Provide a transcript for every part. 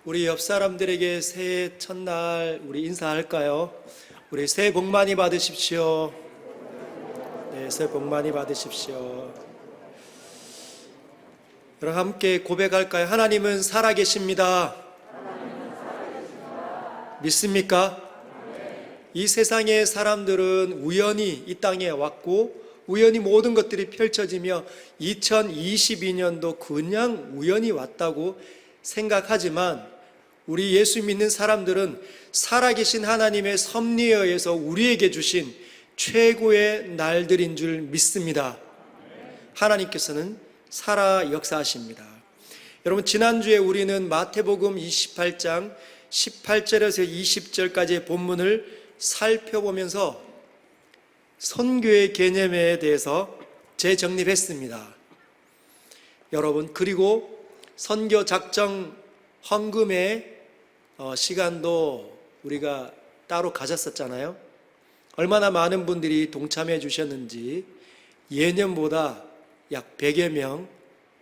우리 옆 사람들에게 새해 첫날 우리 인사할까요? 우리 새해 복 많이 받으십시오. 네, 새해 복 많이 받으십시오. 여러분 함께 고백할까요? 하나님은 살아계십니다. 믿습니까? 이 세상의 사람들은 우연히 이 땅에 왔고 우연히 모든 것들이 펼쳐지며 2022년도 그냥 우연히 왔다고 생각하지만 우리 예수 믿는 사람들은 살아계신 하나님의 섭리에 의해서 우리에게 주신 최고의 날들인 줄 믿습니다. 하나님께서는 살아 역사하십니다. 여러분 지난주에 우리는 마태복음 28장 18절에서 20절까지의 본문을 살펴보면서 선교의 개념에 대해서 재정립했습니다. 여러분 그리고 선교 작정 헌금의 시간도 우리가 따로 가졌었잖아요. 얼마나 많은 분들이 동참해 주셨는지 예년보다 약 100여 명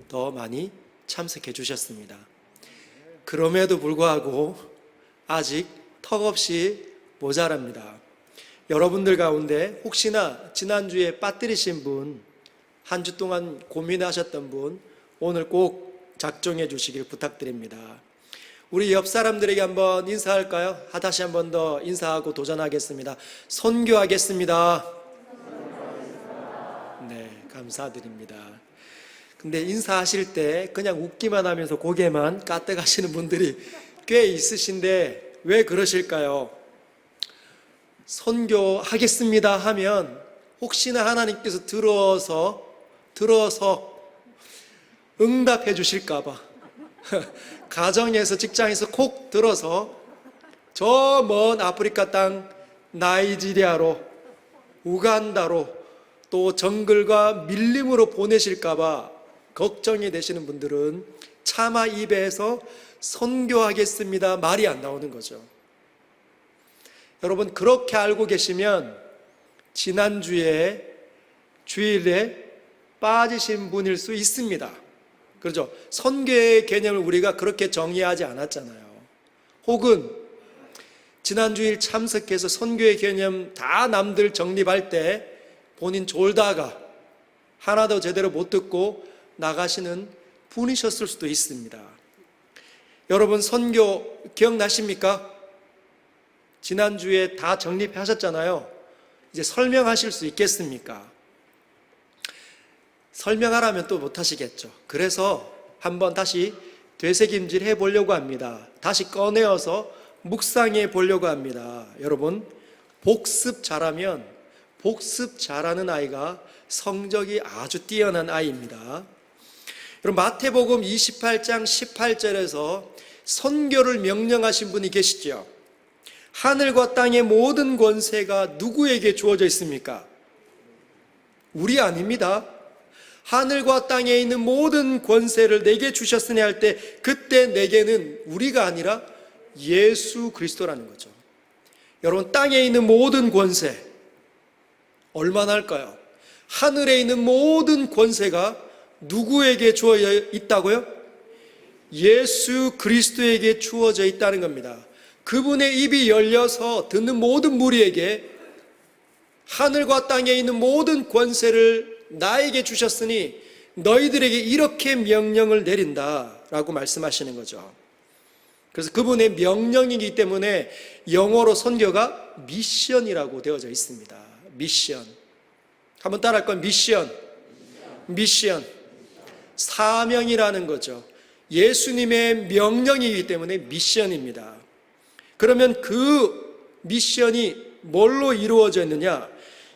더 많이 참석해 주셨습니다. 그럼에도 불구하고 아직 턱없이 모자랍니다. 여러분들 가운데 혹시나 지난주에 빠뜨리신 분, 한 주 동안 고민하셨던 분 오늘 꼭 작정해 주시길 부탁드립니다. 우리 옆 사람들에게 한번 인사할까요? 다시 한 번 더 인사하고 도전하겠습니다. 선교하겠습니다. 네, 감사드립니다. 근데 인사하실 때 그냥 웃기만 하면서 고개만 까뜩하시는 분들이 꽤 있으신데 왜 그러실까요? 선교하겠습니다 하면 혹시나 하나님께서 들어서 응답해 주실까봐 가정에서 직장에서 콕 들어서 저 먼 아프리카 땅 나이지리아로 우간다로 또 정글과 밀림으로 보내실까봐 걱정이 되시는 분들은 차마 입에서 선교하겠습니다 말이 안 나오는 거죠. 여러분 그렇게 알고 계시면 지난주에 주일에 빠지신 분일 수 있습니다. 그렇죠? 선교의 개념을 우리가 그렇게 정의하지 않았잖아요. 혹은 지난주일 참석해서 선교의 개념 다 남들 정립할 때 본인 졸다가 하나도 제대로 못 듣고 나가시는 분이셨을 수도 있습니다. 여러분 선교 기억나십니까? 지난주에 다 정립하셨잖아요. 이제 설명하실 수 있겠습니까? 설명하라면 또 못하시겠죠. 그래서 한번 다시 되새김질 해보려고 합니다. 다시 꺼내어서 묵상해 보려고 합니다. 여러분 복습 잘하면 복습 잘하는 아이가 성적이 아주 뛰어난 아이입니다. 여러분 마태복음 28장 18절에서 선교를 명령하신 분이 계시죠. 하늘과 땅의 모든 권세가 누구에게 주어져 있습니까? 우리 아닙니다. 하늘과 땅에 있는 모든 권세를 내게 주셨으니 할 때 그때 내게는 우리가 아니라 예수 그리스도라는 거죠. 여러분 땅에 있는 모든 권세 얼마나 할까요? 하늘에 있는 모든 권세가 누구에게 주어져 있다고요? 예수 그리스도에게 주어져 있다는 겁니다. 그분의 입이 열려서 듣는 모든 무리에게 하늘과 땅에 있는 모든 권세를 나에게 주셨으니 너희들에게 이렇게 명령을 내린다라고 말씀하시는 거죠. 그래서 그분의 명령이기 때문에 영어로 선교가 미션이라고 되어져 있습니다. 미션. 한번 따라할 건 미션. 사명이라는 거죠. 예수님의 명령이기 때문에 미션입니다. 그러면 그 미션이 뭘로 이루어져 있느냐?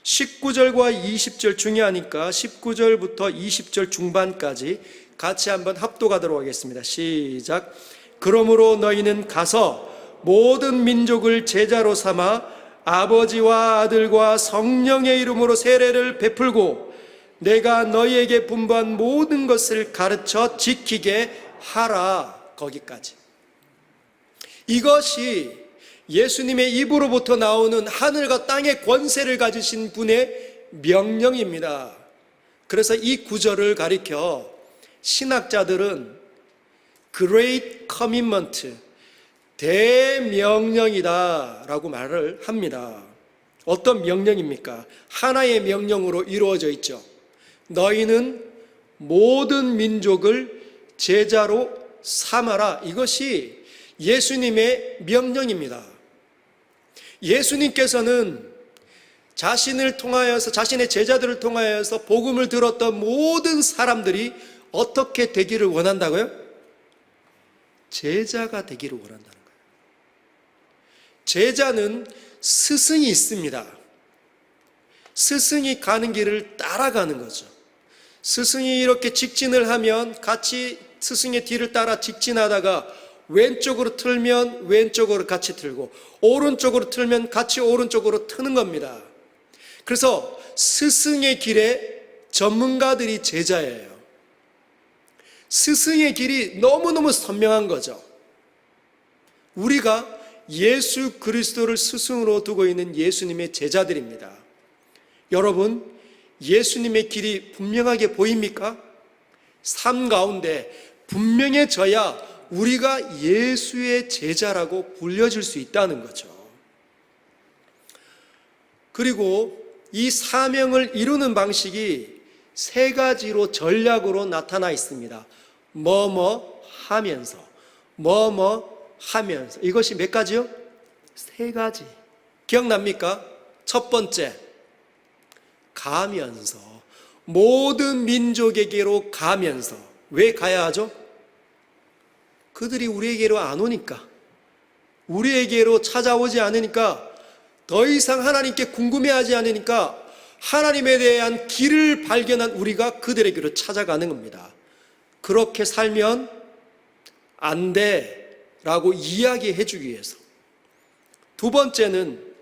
19절과 20절 중요하니까 19절부터 20절 중반까지 같이 한번 합독하도록 하겠습니다. 시작. 그러므로 너희는 가서 모든 민족을 제자로 삼아 아버지와 아들과 성령의 이름으로 세례를 베풀고 내가 너희에게 분부한 모든 것을 가르쳐 지키게 하라. 거기까지. 이것이 예수님의 입으로부터 나오는 하늘과 땅의 권세를 가지신 분의 명령입니다. 그래서 이 구절을 가리켜 신학자들은 Great Commitment, 대명령이다라고 말을 합니다. 어떤 명령입니까? 하나의 명령으로 이루어져 있죠. 너희는 모든 민족을 제자로 삼아라. 이것이 예수님의 명령입니다. 예수님께서는 자신을 통하여서, 자신의 제자들을 통하여서 복음을 들었던 모든 사람들이 어떻게 되기를 원한다고요? 제자가 되기를 원한다는 거예요. 제자는 스승이 있습니다. 스승이 가는 길을 따라가는 거죠. 스승이 이렇게 직진을 하면 같이 스승의 뒤를 따라 직진하다가 왼쪽으로 틀면 왼쪽으로 같이 틀고, 오른쪽으로 틀면 같이 오른쪽으로 트는 겁니다. 그래서 스승의 길에 전문가들이 제자예요. 스승의 길이 너무너무 선명한 거죠. 우리가 예수 그리스도를 스승으로 두고 있는 예수님의 제자들입니다. 여러분, 예수님의 길이 분명하게 보입니까? 삶 가운데 분명해져야 우리가 예수의 제자라고 불려질 수 있다는 거죠. 그리고 이 사명을 이루는 방식이 세 가지로 전략으로 나타나 있습니다. 뭐뭐 하면서, 뭐뭐 하면서. 이것이 몇 가지요? 세 가지. 기억납니까? 첫 번째, 가면서. 모든 민족에게로 가면서. 왜 가야 하죠? 그들이 우리에게로 안 오니까, 우리에게로 찾아오지 않으니까, 더 이상 하나님께 궁금해하지 않으니까 하나님에 대한 길을 발견한 우리가 그들에게로 찾아가는 겁니다. 그렇게 살면 안 돼라고 이야기해 주기 위해서. 두 번째는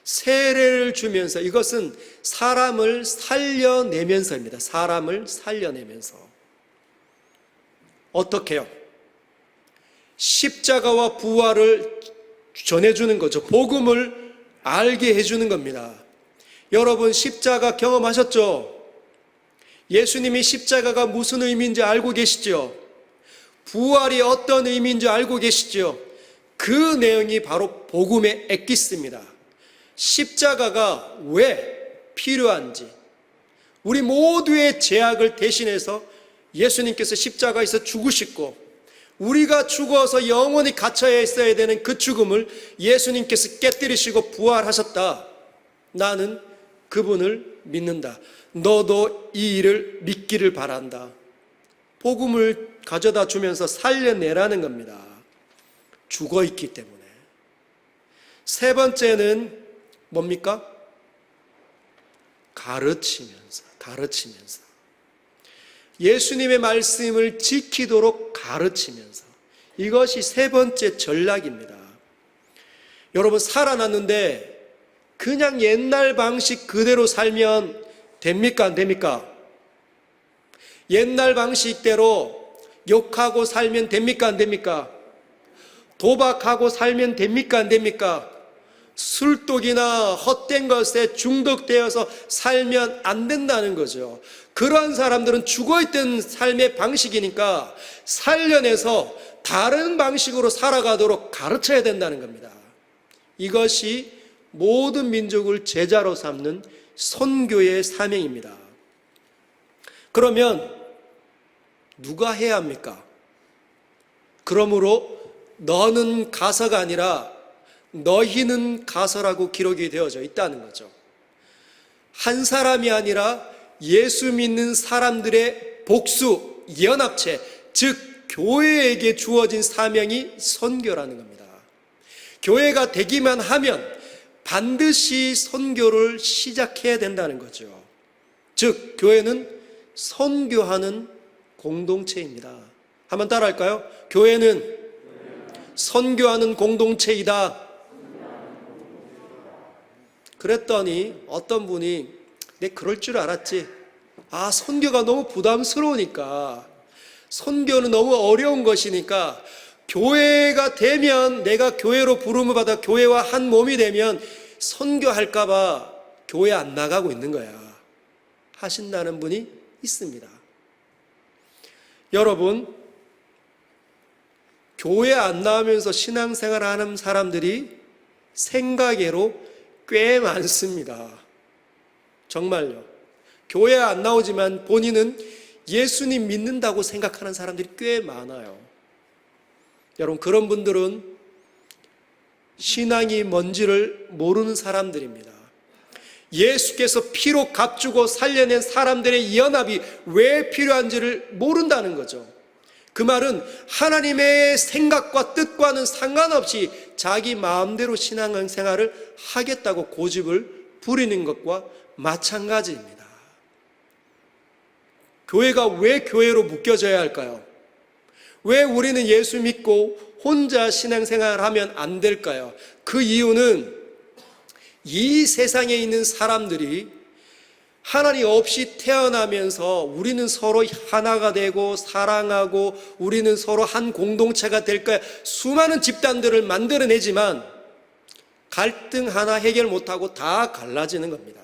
세례를 주면서, 이것은 사람을 살려내면서입니다. 사람을 살려내면서. 어떻게요? 십자가와 부활을 전해주는 거죠. 복음을 알게 해주는 겁니다. 여러분, 십자가 경험하셨죠? 예수님이 십자가가 무슨 의미인지 알고 계시죠? 부활이 어떤 의미인지 알고 계시죠? 그 내용이 바로 복음의 엑기스입니다. 십자가가 왜 필요한지, 우리 모두의 죄악을 대신해서 예수님께서 십자가에서 죽으시고, 우리가 죽어서 영원히 갇혀야 있어야 되는 그 죽음을 예수님께서 깨뜨리시고 부활하셨다. 나는 그분을 믿는다. 너도 이 일을 믿기를 바란다. 복음을 가져다 주면서 살려내라는 겁니다. 죽어 있기 때문에. 세 번째는 뭡니까? 가르치면서. 예수님의 말씀을 지키도록 가르치면서. 이것이 세 번째 전략입니다. 여러분, 살아났는데 그냥 옛날 방식 그대로 살면 됩니까? 안 됩니까? 옛날 방식대로 욕하고 살면 됩니까? 안 됩니까? 도박하고 살면 됩니까? 안 됩니까? 술독이나 헛된 것에 중독되어서 살면 안 된다는 거죠. 그러한 사람들은 죽어있던 삶의 방식이니까 살려내서 다른 방식으로 살아가도록 가르쳐야 된다는 겁니다. 이것이 모든 민족을 제자로 삼는 선교의 사명입니다. 그러면 누가 해야 합니까? 그러므로 너는 가서가 아니라 너희는 가서라고 기록이 되어져 있다는 거죠. 한 사람이 아니라 예수 믿는 사람들의 복수, 연합체, 즉 교회에게 주어진 사명이 선교라는 겁니다. 교회가 되기만 하면 반드시 선교를 시작해야 된다는 거죠. 즉 교회는 선교하는 공동체입니다. 한번 따라할까요? 교회는 선교하는 공동체이다. 그랬더니 어떤 분이, 내 그럴 줄 알았지. 선교가 너무 부담스러우니까, 선교는 너무 어려운 것이니까 교회가 되면, 내가 교회로 부름을 받아 교회와 한 몸이 되면 선교할까 봐 교회 안 나가고 있는 거야 하신다는 분이 있습니다. 여러분, 교회 안 나오면서 신앙생활 하는 사람들이 생각외로 꽤 많습니다. 정말요. 교회 안 나오지만 본인은 예수님 믿는다고 생각하는 사람들이 꽤 많아요. 여러분, 그런 분들은 신앙이 뭔지를 모르는 사람들입니다. 예수께서 피로 값주고 살려낸 사람들의 연합이 왜 필요한지를 모른다는 거죠. 그 말은 하나님의 생각과 뜻과는 상관없이 자기 마음대로 신앙생활을 하겠다고 고집을 부리는 것과 마찬가지입니다. 교회가 왜 교회로 묶여져야 할까요? 왜 우리는 예수 믿고 혼자 신앙생활을 하면 안 될까요? 그 이유는 이 세상에 있는 사람들이 하나님 없이 태어나면서 우리는 서로 하나가 되고 사랑하고 우리는 서로 한 공동체가 될까 수많은 집단들을 만들어내지만 갈등 하나 해결 못하고 다 갈라지는 겁니다.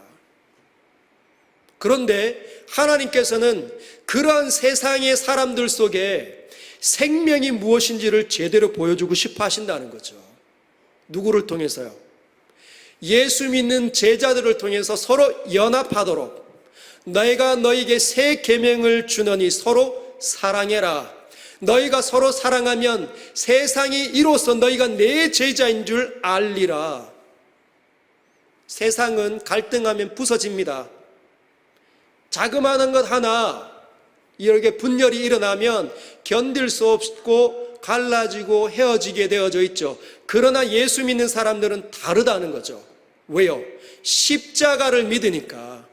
그런데 하나님께서는 그러한 세상의 사람들 속에 생명이 무엇인지를 제대로 보여주고 싶어 하신다는 거죠. 누구를 통해서요? 예수 믿는 제자들을 통해서 서로 연합하도록 너희가 너희에게 새 계명을 주노니 서로 사랑해라. 너희가 서로 사랑하면 세상이 이로써 너희가 내 제자인 줄 알리라. 세상은 갈등하면 부서집니다. 자그마한 것 하나 이렇게 분열이 일어나면 견딜 수 없고 갈라지고 헤어지게 되어져 있죠. 그러나 예수 믿는 사람들은 다르다는 거죠. 왜요? 십자가를 믿으니까.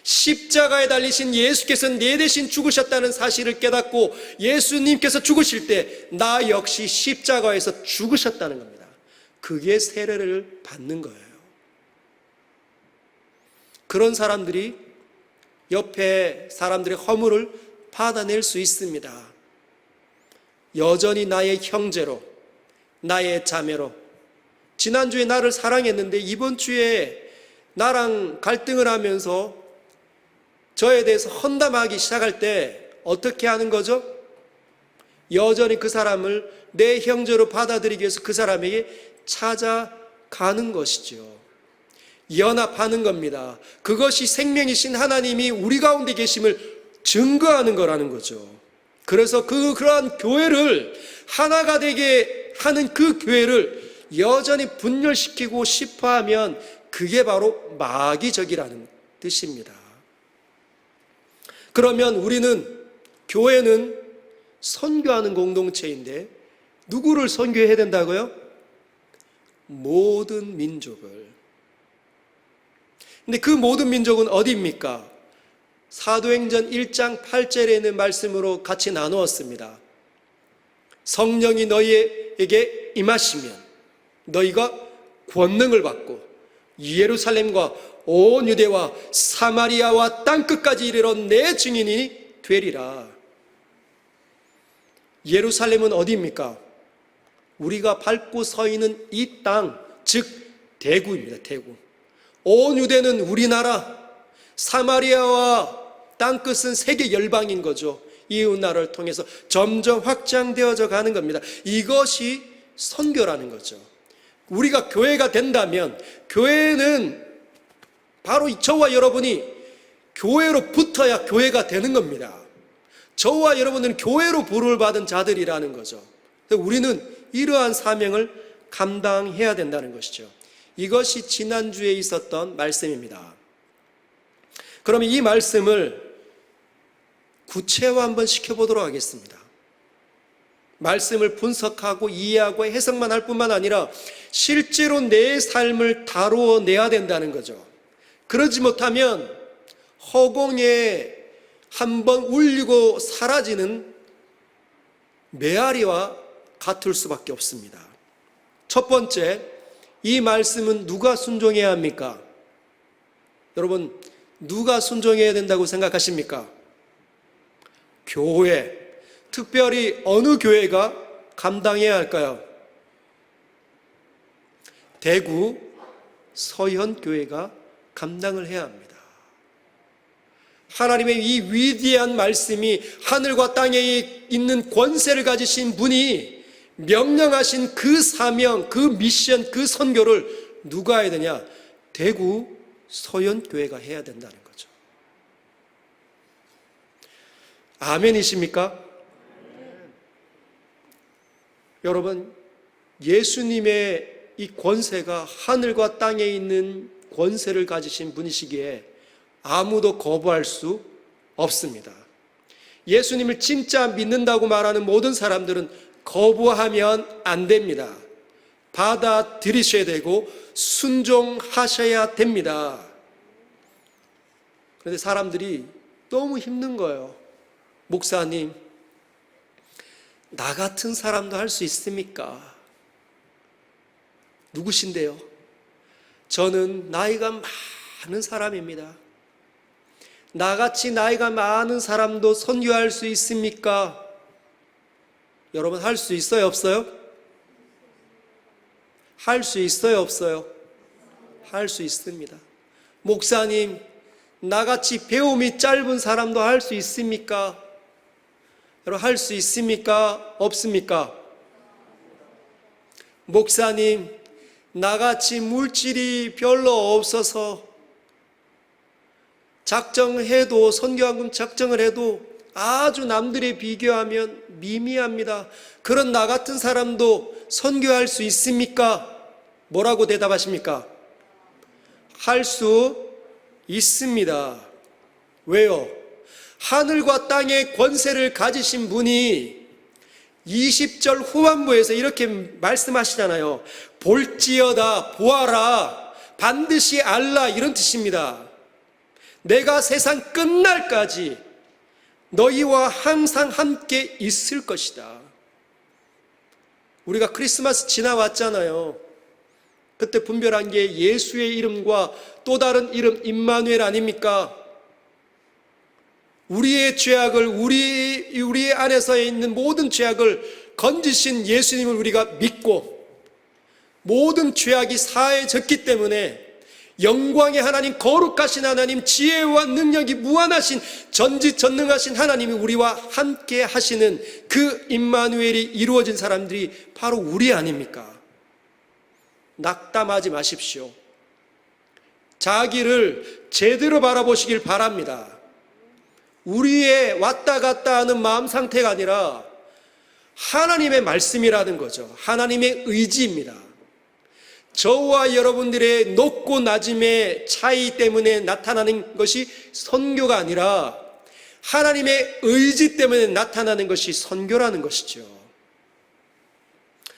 십자가에 달리신 예수께서 내 대신 죽으셨다는 사실을 깨닫고 예수님께서 죽으실 때 나 역시 십자가에서 죽으셨다는 겁니다. 그게 세례를 받는 거예요. 그런 사람들이 옆에 사람들의 허물을 받아낼 수 있습니다. 여전히 나의 형제로, 나의 자매로, 지난주에 나를 사랑했는데 이번 주에 나랑 갈등을 하면서 저에 대해서 헌담하기 시작할 때 어떻게 하는 거죠? 여전히 그 사람을 내 형제로 받아들이기 위해서 그 사람에게 찾아가는 것이죠. 연합하는 겁니다. 그것이 생명이신 하나님이 우리 가운데 계심을 증거하는 거라는 거죠. 그래서 그러한 교회를 하나가 되게 하는 그 교회를 여전히 분열시키고 싶어 하면 그게 바로 마귀적이라는 뜻입니다. 그러면 우리는, 교회는 선교하는 공동체인데 누구를 선교해야 된다고요? 모든 민족을. 근데 그 모든 민족은 어디입니까? 사도행전 1장 8절에 있는 말씀으로 같이 나누었습니다. 성령이 너희에게 임하시면 너희가 권능을 받고 예루살렘과 온 유대와 사마리아와 땅끝까지 이르러 내 증인이 되리라. 예루살렘은 어디입니까? 우리가 밟고 서 있는 이 땅, 즉 대구입니다. 대구. 온 유대는 우리나라, 사마리아와 땅끝은 세계 열방인 거죠. 이웃 나라를 통해서 점점 확장되어져 가는 겁니다. 이것이 선교라는 거죠. 우리가 교회가 된다면, 교회는 바로 저와 여러분이 교회로 붙어야 교회가 되는 겁니다. 저와 여러분은 교회로 부름을 받은 자들이라는 거죠. 우리는 이러한 사명을 감당해야 된다는 것이죠. 이것이 지난주에 있었던 말씀입니다. 그러면 이 말씀을 구체화 한번 시켜보도록 하겠습니다. 말씀을 분석하고 이해하고 해석만 할 뿐만 아니라 실제로 내 삶을 다루어 내야 된다는 거죠. 그러지 못하면 허공에 한번 울리고 사라지는 메아리와 같을 수밖에 없습니다. 첫 번째, 이 말씀은 누가 순종해야 합니까? 여러분, 누가 순종해야 된다고 생각하십니까? 교회, 특별히 어느 교회가 감당해야 할까요? 대구 서현교회가 감당을 해야 합니다. 하나님의 이 위대한 말씀이 하늘과 땅에 있는 권세를 가지신 분이 명령하신 그 사명, 그 미션, 그 선교를 누가 해야 되냐? 대구 서연교회가 해야 된다는 거죠. 아멘이십니까? 여러분, 예수님의 이 권세가 하늘과 땅에 있는 권세를 가지신 분이시기에 아무도 거부할 수 없습니다. 예수님을 진짜 믿는다고 말하는 모든 사람들은 거부하면 안 됩니다. 받아들이셔야 되고 순종하셔야 됩니다. 그런데 사람들이 너무 힘든 거예요. 목사님, 나 같은 사람도 할 수 있습니까? 누구신데요? 저는 나이가 많은 사람입니다. 나같이 나이가 많은 사람도 선교할 수 있습니까? 여러분, 할 수 있어요, 없어요? 할 수 있어요, 없어요? 할 수 있습니다. 목사님, 나같이 배움이 짧은 사람도 할 수 있습니까? 여러분, 할 수 있습니까? 없습니까? 목사님, 나같이 물질이 별로 없어서 작정해도, 선교한금 작정을 해도 아주 남들에 비교하면 미미합니다. 그런 나 같은 사람도 선교할 수 있습니까? 뭐라고 대답하십니까? 할 수 있습니다. 왜요? 하늘과 땅의 권세를 가지신 분이 20절 후반부에서 이렇게 말씀하시잖아요. 볼지어다, 보아라, 반드시 알라, 이런 뜻입니다. 내가 세상 끝날까지 너희와 항상 함께 있을 것이다. 우리가 크리스마스 지나왔잖아요. 그때 분별한 게 예수의 이름과 또 다른 이름 임마누엘 아닙니까? 우리의 죄악을, 우리 안에서 있는 모든 죄악을 건지신 예수님을 우리가 믿고 모든 죄악이 사해졌기 때문에 영광의 하나님, 거룩하신 하나님, 지혜와 능력이 무한하신 전지전능하신 하나님이 우리와 함께 하시는 그 임마누엘이 이루어진 사람들이 바로 우리 아닙니까? 낙담하지 마십시오. 자기를 제대로 바라보시길 바랍니다. 우리의 왔다 갔다 하는 마음 상태가 아니라 하나님의 말씀이라는 거죠. 하나님의 의지입니다. 저와 여러분들의 높고 낮음의 차이 때문에 나타나는 것이 선교가 아니라 하나님의 의지 때문에 나타나는 것이 선교라는 것이죠.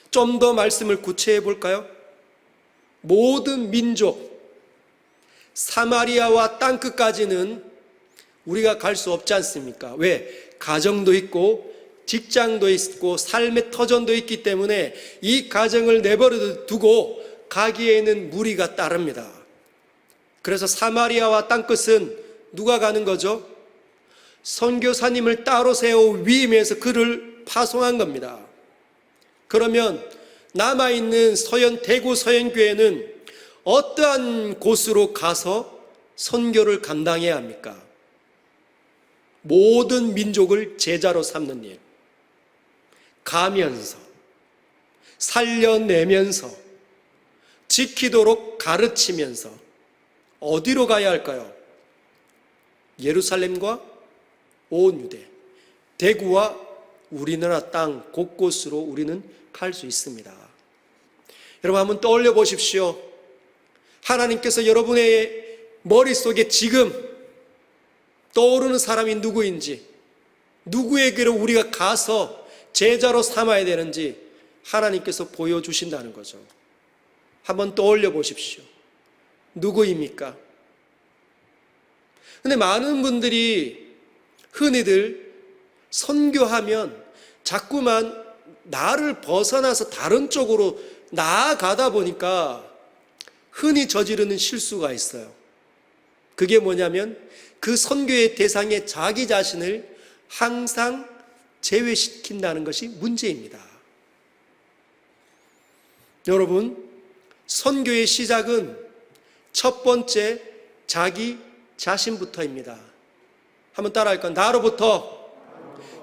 좀 더 말씀을 구체해 볼까요? 모든 민족, 사마리아와 땅끝까지는 우리가 갈 수 없지 않습니까? 왜? 가정도 있고 직장도 있고 삶의 터전도 있기 때문에 이 가정을 내버려 두고 가기에는 무리가 따릅니다. 그래서 사마리아와 땅끝은 누가 가는 거죠? 선교사님을 따로 세워 위임해서 그를 파송한 겁니다. 그러면 남아있는 대구 서연교회는 어떠한 곳으로 가서 선교를 감당해야 합니까? 모든 민족을 제자로 삼는 일, 가면서, 살려내면서, 지키도록 가르치면서 어디로 가야 할까요? 예루살렘과 온 유대, 대구와 우리나라 땅 곳곳으로 우리는 갈 수 있습니다. 여러분, 한번 떠올려 보십시오. 하나님께서 여러분의 머릿속에 지금 떠오르는 사람이 누구인지, 누구에게로 우리가 가서 제자로 삼아야 되는지 하나님께서 보여주신다는 거죠. 한번 떠올려 보십시오. 누구입니까? 근데 많은 분들이 흔히들 선교하면 자꾸만 나를 벗어나서 다른 쪽으로 나아가다 보니까 흔히 저지르는 실수가 있어요. 그게 뭐냐면 그 선교의 대상에 자기 자신을 항상 제외시킨다는 것이 문제입니다. 여러분, 선교의 시작은 첫 번째 자기 자신부터입니다. 한번 따라할까요? 나로부터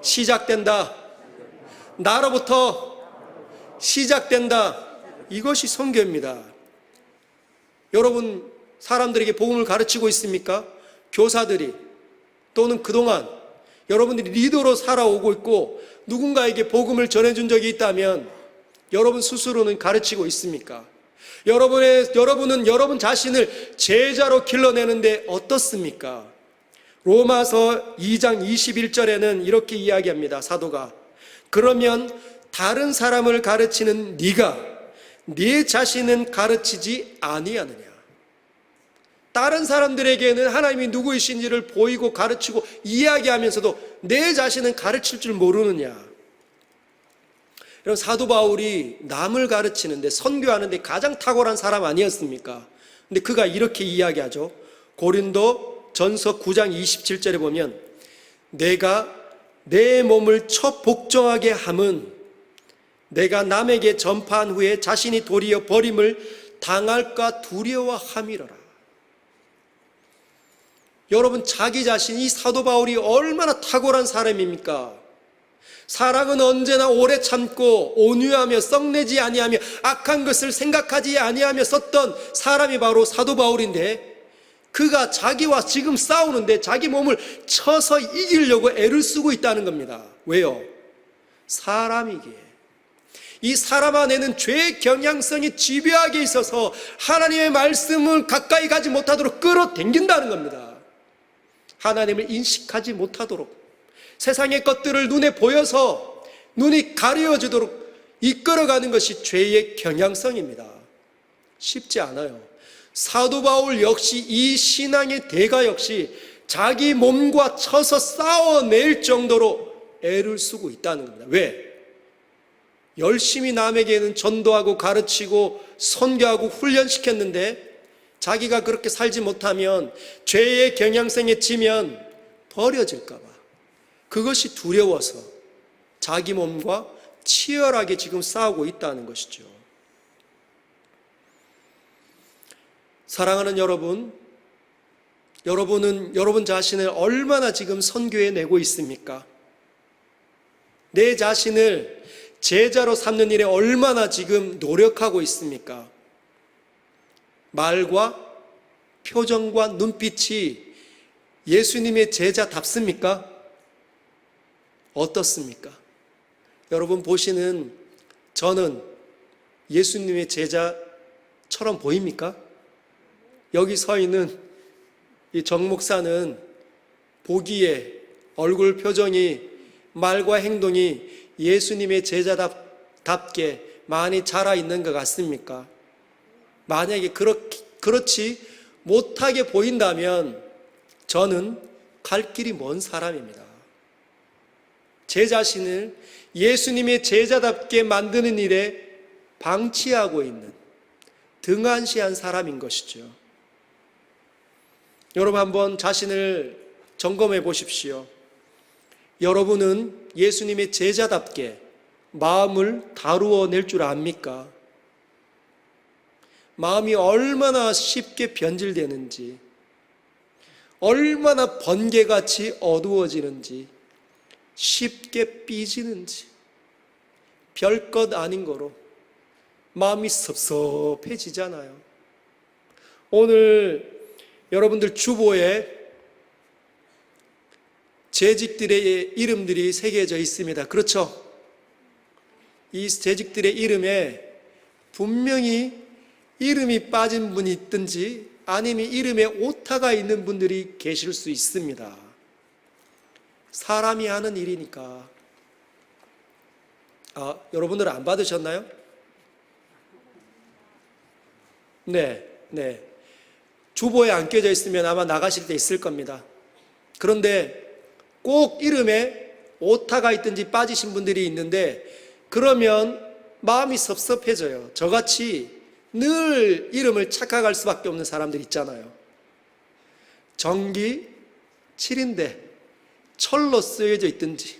시작된다. 나로부터 시작된다. 이것이 선교입니다. 여러분, 사람들에게 복음을 가르치고 있습니까? 교사들이, 또는 그동안 여러분들이 리더로 살아오고 있고 누군가에게 복음을 전해준 적이 있다면 여러분 스스로는 가르치고 있습니까? 여러분은 여러분 자신을 제자로 길러내는데 어떻습니까? 로마서 2장 21절에는 이렇게 이야기합니다. 사도가, 그러면 다른 사람을 가르치는 네가 네 자신은 가르치지 아니하느냐? 다른 사람들에게는 하나님이 누구이신지를 보이고 가르치고 이야기하면서도 내 자신은 가르칠 줄 모르느냐? 여러분, 사도 바울이 남을 가르치는데, 선교하는데 가장 탁월한 사람 아니었습니까? 근데 그가 이렇게 이야기하죠. 고린도 전서 9장 27절에 보면, 내가 내 몸을 복종하게 함은 내가 남에게 전파한 후에 자신이 도리어 버림을 당할까 두려워함이로라. 여러분, 자기 자신이, 사도 바울이 얼마나 탁월한 사람입니까? 사랑은 언제나 오래 참고 온유하며 썩내지 아니하며 악한 것을 생각하지 아니하며 썼던 사람이 바로 사도 바울인데, 그가 자기와 지금 싸우는데 자기 몸을 쳐서 이기려고 애를 쓰고 있다는 겁니다. 왜요? 사람이기에. 이 사람 안에는 죄의 경향성이 집요하게 있어서 하나님의 말씀을 가까이 가지 못하도록 끌어당긴다는 겁니다. 하나님을 인식하지 못하도록, 세상의 것들을 눈에 보여서 눈이 가려지도록 이끌어가는 것이 죄의 경향성입니다. 쉽지 않아요. 사도 바울 역시, 이 신앙의 대가 역시 자기 몸과 쳐서 싸워낼 정도로 애를 쓰고 있다는 겁니다. 왜? 열심히 남에게는 전도하고 가르치고 선교하고 훈련시켰는데 자기가 그렇게 살지 못하면, 죄의 경향성에 지면 버려질까 봐, 그것이 두려워서 자기 몸과 치열하게 지금 싸우고 있다는 것이죠. 사랑하는 여러분, 여러분은 여러분 자신을 얼마나 지금 선교해 내고 있습니까? 내 자신을 제자로 삼는 일에 얼마나 지금 노력하고 있습니까? 말과 표정과 눈빛이 예수님의 제자답습니까? 어떻습니까? 여러분 보시는 저는 예수님의 제자처럼 보입니까? 여기 서 있는 이 정 목사는 보기에 얼굴 표정이, 말과 행동이 예수님의 제자답게 많이 자라 있는 것 같습니까? 만약에 그렇지 못하게 보인다면 저는 갈 길이 먼 사람입니다. 제 자신을 예수님의 제자답게 만드는 일에 방치하고 있는, 등한시한 사람인 것이죠. 여러분, 한번 자신을 점검해 보십시오. 여러분은 예수님의 제자답게 마음을 다루어 낼 줄 압니까? 마음이 얼마나 쉽게 변질되는지, 얼마나 번개같이 어두워지는지, 쉽게 삐지는지, 별것 아닌 거로 마음이 섭섭해지잖아요. 오늘 여러분들 주보에 재직들의 이름들이 새겨져 있습니다. 그렇죠? 이 재직들의 이름에 분명히 이름이 빠진 분이 있든지 아니면 이름에 오타가 있는 분들이 계실 수 있습니다. 사람이 하는 일이니까. 여러분들은 안 받으셨나요? 네. 주보에 안 껴져 있으면 아마 나가실 때 있을 겁니다. 그런데 꼭 이름에 오타가 있든지 빠지신 분들이 있는데, 그러면 마음이 섭섭해져요. 저같이 늘 이름을 착각할 수밖에 없는 사람들 있잖아요. 정기 7인데 철로 쓰여져 있든지,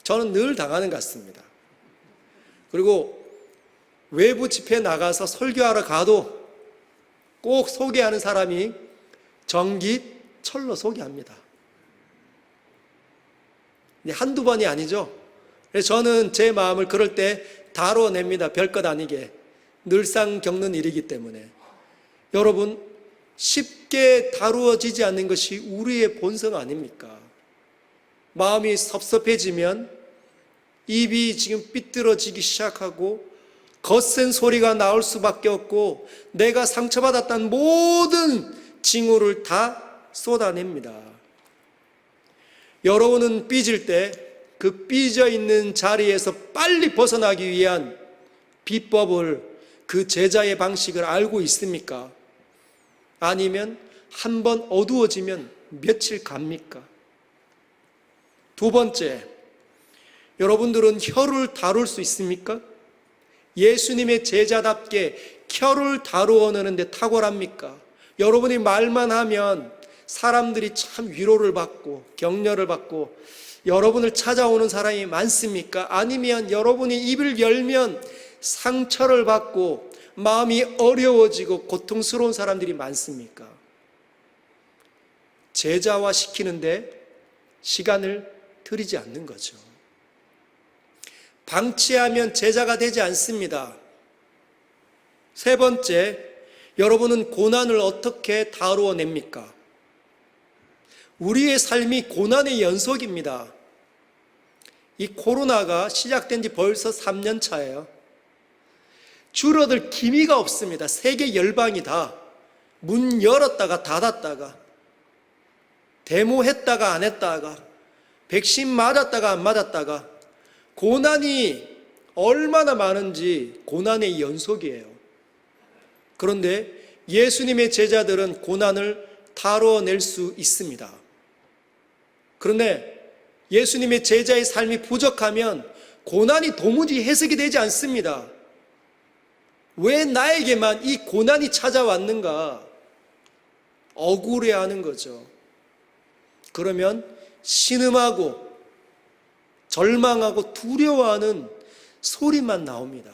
저는 늘 당하는 것 같습니다. 그리고 외부 집회에 나가서 설교하러 가도 꼭 소개하는 사람이 정기 철로 소개합니다. 한두 번이 아니죠. 그래서 저는 제 마음을 그럴 때 다뤄냅니다. 별것 아니게. 늘상 겪는 일이기 때문에. 여러분, 쉽게 다루어지지 않는 것이 우리의 본성 아닙니까? 마음이 섭섭해지면 입이 지금 삐뚤어지기 시작하고 거센 소리가 나올 수밖에 없고 내가 상처받았다는 모든 징후를 다 쏟아냅니다. 여러분은 삐질 때 그 삐져 있는 자리에서 빨리 벗어나기 위한 비법을, 그 제자의 방식을 알고 있습니까? 아니면 한번 어두워지면 며칠 갑니까? 두 번째, 여러분들은 혀를 다룰 수 있습니까? 예수님의 제자답게 혀를 다루어내는 데 탁월합니까? 여러분이 말만 하면 사람들이 참 위로를 받고 격려를 받고 여러분을 찾아오는 사람이 많습니까? 아니면 여러분이 입을 열면 상처를 받고 마음이 어려워지고 고통스러운 사람들이 많습니까? 제자화 시키는데 시간을 들이지 않는 거죠. 방치하면 제자가 되지 않습니다. 세 번째, 여러분은 고난을 어떻게 다루어냅니까? 우리의 삶이 고난의 연속입니다. 이 코로나가 시작된 지 벌써 3년 차예요. 줄어들 기미가 없습니다. 세계 열방이 다 문 열었다가 닫았다가, 데모했다가 안 했다가, 백신 맞았다가 안 맞았다가, 고난이 얼마나 많은지 고난의 연속이에요. 그런데 예수님의 제자들은 고난을 다뤄낼 수 있습니다. 그런데 예수님의 제자의 삶이 부족하면 고난이 도무지 해석이 되지 않습니다. 왜 나에게만 이 고난이 찾아왔는가? 억울해하는 거죠. 그러면 신음하고 절망하고 두려워하는 소리만 나옵니다.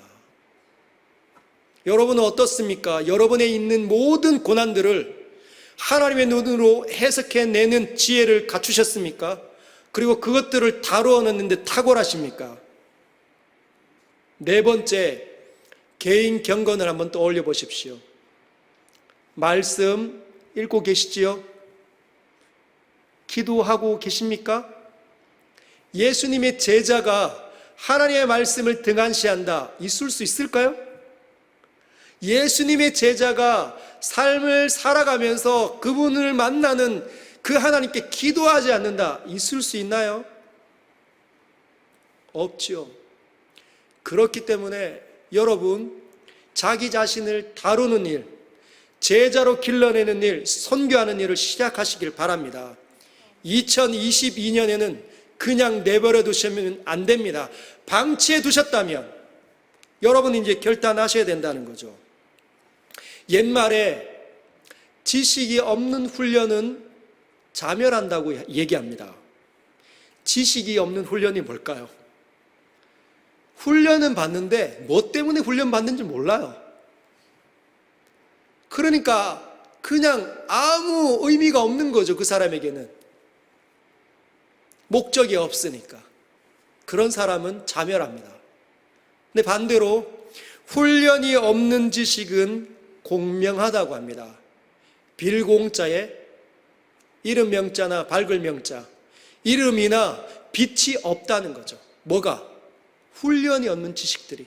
여러분은 어떻습니까? 여러분에 있는 모든 고난들을 하나님의 눈으로 해석해내는 지혜를 갖추셨습니까? 그리고 그것들을 다루어내는데 탁월하십니까? 네 번째, 개인 경건을 한번 떠올려 보십시오. 말씀 읽고 계시지요? 기도하고 계십니까? 예수님의 제자가 하나님의 말씀을 등한시한다, 있을 수 있을까요? 예수님의 제자가 삶을 살아가면서 그분을 만나는 그 하나님께 기도하지 않는다, 있을 수 있나요? 없죠. 그렇기 때문에 여러분, 자기 자신을 다루는 일, 제자로 길러내는 일, 선교하는 일을 시작하시길 바랍니다. 2022년에는 그냥 내버려 두시면 안 됩니다. 방치해 두셨다면 여러분이 이제 결단하셔야 된다는 거죠. 옛말에 지식이 없는 훈련은 자멸한다고 얘기합니다. 지식이 없는 훈련이 뭘까요? 훈련은 받는데 뭐 때문에 훈련 받는지 몰라요. 그러니까 그냥 아무 의미가 없는 거죠. 그 사람에게는 목적이 없으니까. 그런 사람은 자멸합니다. 근데 반대로 훈련이 없는 지식은 공명하다고 합니다. 빌공자에 이름 명자나 밝을 명자, 이름이나 빛이 없다는 거죠. 뭐가? 훈련이 없는 지식들이.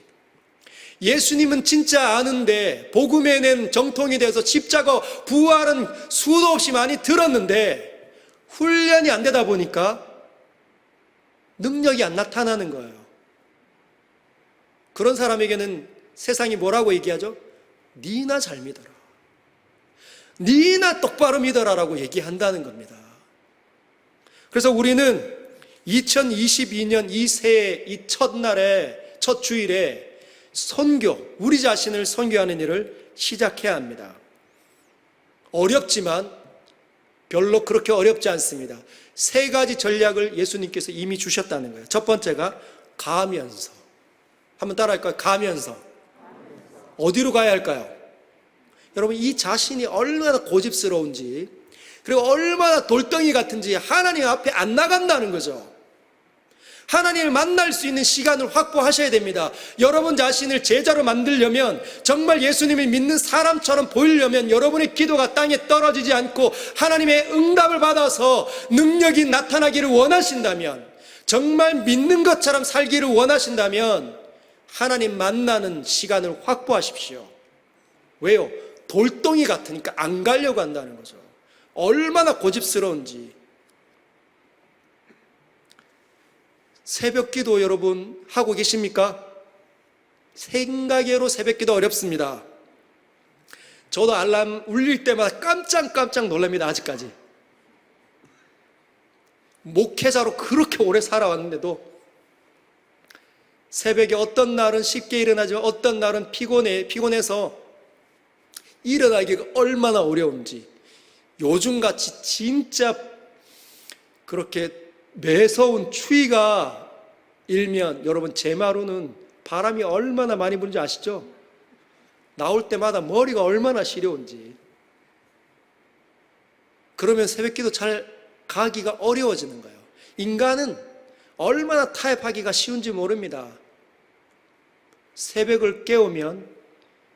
예수님은 진짜 아는데 복음에 낸 정통이 돼서 십자가 부활은 수도 없이 많이 들었는데 훈련이 안 되다 보니까 능력이 안 나타나는 거예요. 그런 사람에게는 세상이 뭐라고 얘기하죠? 니나 잘 믿어라, 니나 똑바로 믿어라라고 얘기한다는 겁니다. 그래서 우리는 2022년 이 새해 이 첫날에, 첫 주일에 선교, 우리 자신을 선교하는 일을 시작해야 합니다. 어렵지만 별로 그렇게 어렵지 않습니다. 세 가지 전략을 예수님께서 이미 주셨다는 거예요. 첫 번째가 가면서. 한번 따라할까요? 가면서. 어디로 가야 할까요? 여러분, 이 자신이 얼마나 고집스러운지, 그리고 얼마나 돌덩이 같은지 하나님 앞에 안 나간다는 거죠. 하나님을 만날 수 있는 시간을 확보하셔야 됩니다. 여러분 자신을 제자로 만들려면, 정말 예수님을 믿는 사람처럼 보이려면 여러분의 기도가 땅에 떨어지지 않고 하나님의 응답을 받아서 능력이 나타나기를 원하신다면, 정말 믿는 것처럼 살기를 원하신다면 하나님 만나는 시간을 확보하십시오. 왜요? 돌덩이 같으니까 안 가려고 한다는 거죠. 얼마나 고집스러운지. 새벽 기도 여러분 하고 계십니까? 생각외로 새벽 기도 어렵습니다. 저도 알람 울릴 때마다 깜짝 놀랍니다. 아직까지. 목회자로 그렇게 오래 살아왔는데도 새벽에 어떤 날은 쉽게 일어나지만 어떤 날은 피곤해서 일어나기가 얼마나 어려운지, 요즘같이 진짜 그렇게 매서운 추위가 일면 여러분 제마루는 바람이 얼마나 많이 부는지 아시죠? 나올 때마다 머리가 얼마나 시려운지. 그러면 새벽기도 잘 가기가 어려워지는 거예요. 인간은 얼마나 타협하기가 쉬운지 모릅니다. 새벽을 깨우면